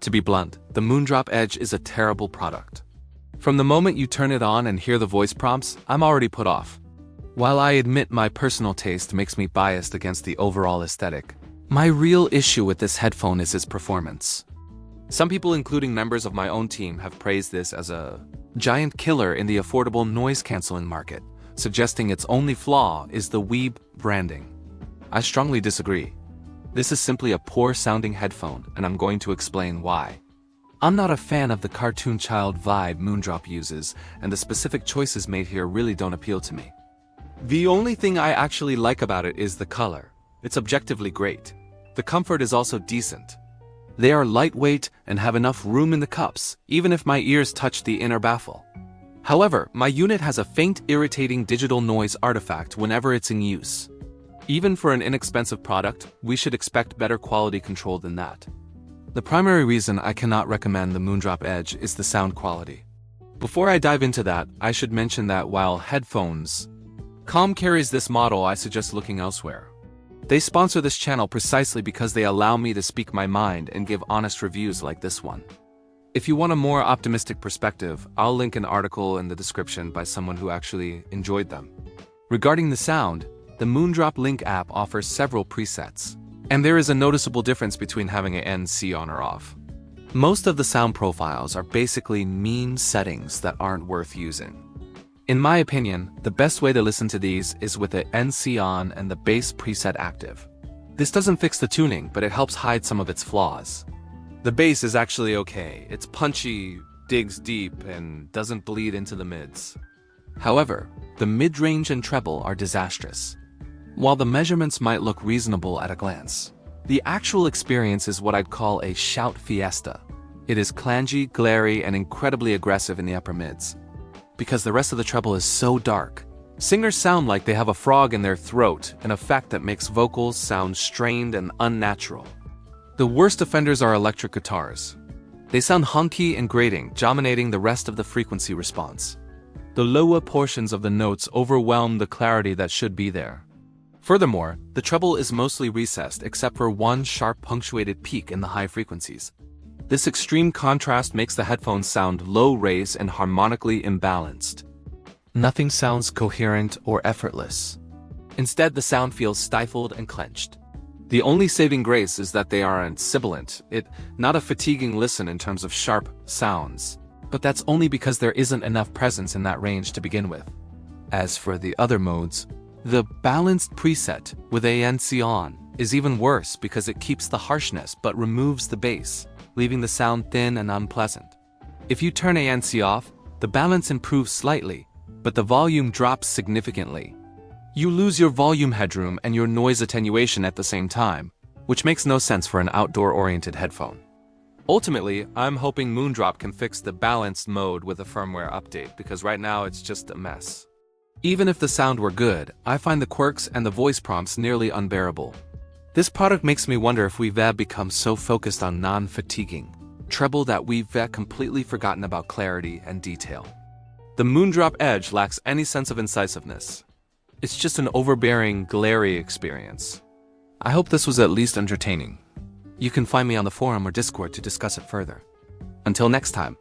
To be blunt, the Moondrop Edge is a terrible product. From the moment you turn it on and hear the voice prompts, I'm already put off. While I admit my personal taste makes me biased against the overall aesthetic, my real issue with this headphone is its performance. Some people, including members of my own team, have praised this as a giant killer in the affordable noise-canceling market, suggesting its only flaw is the weeb branding. I strongly disagree. This is simply a poor-sounding headphone, and I'm going to explain why. I'm not a fan of the cartoon child vibe Moondrop uses, and the specific choices made here really don't appeal to me. The only thing I actually like about it is the color. It's objectively great. The comfort is also decent. They are lightweight and have enough room in the cups, even if my ears touch the inner baffle. However, my unit has a faint, irritating digital noise artifact whenever it's in use. Even for an inexpensive product, we should expect better quality control than that. The primary reason I cannot recommend the Moondrop Edge is the sound quality. Before I dive into that, I should mention that while headphones.com carries this model, I suggest looking elsewhere. They sponsor this channel precisely because they allow me to speak my mind and give honest reviews like this one. If you want a more optimistic perspective, I'll link an article in the description by someone who actually enjoyed them. Regarding the sound, the Moondrop Link app offers several presets, and there is a noticeable difference between having an NC on or off. Most of the sound profiles are basically mean settings that aren't worth using. In my opinion, the best way to listen to these is with the NC on and the bass preset active. This doesn't fix the tuning, but it helps hide some of its flaws. The bass is actually okay. It's punchy, digs deep, and doesn't bleed into the mids. However, the mid-range and treble are disastrous. While the measurements might look reasonable at a glance, the actual experience is what I'd call a shout fiesta. It is clangy, glary, and incredibly aggressive in the upper mids. Because the rest of the treble is so dark, singers sound like they have a frog in their throat, an effect that makes vocals sound strained and unnatural. The worst offenders are electric guitars. They sound hunky and grating, dominating the rest of the frequency response. The lower portions of the notes overwhelm the clarity that should be there. Furthermore, the treble is mostly recessed except for one sharp punctuated peak in the high frequencies. This extreme contrast makes the headphones sound low-res and harmonically imbalanced. Nothing sounds coherent or effortless. Instead, the sound feels stifled and clenched. The only saving grace is that they aren't sibilant, not a fatiguing listen in terms of sharp sounds. But that's only because there isn't enough presence in that range to begin with. As for the other modes, the balanced preset with ANC on is even worse because it keeps the harshness but removes the bass, leaving the sound thin and unpleasant. If you turn ANC off, the balance improves slightly, but the volume drops significantly. You lose your volume headroom and your noise attenuation at the same time, which makes no sense for an outdoor-oriented headphone. Ultimately, I'm hoping Moondrop can fix the balanced mode with a firmware update because right now it's just a mess. Even if the sound were good, I find the quirks and the voice prompts nearly unbearable. This product makes me wonder if we've become so focused on non-fatiguing treble that we've completely forgotten about clarity and detail. The Moondrop Edge lacks any sense of incisiveness. It's just an overbearing, glary experience. I hope this was at least entertaining. You can find me on the forum or Discord to discuss it further. Until next time.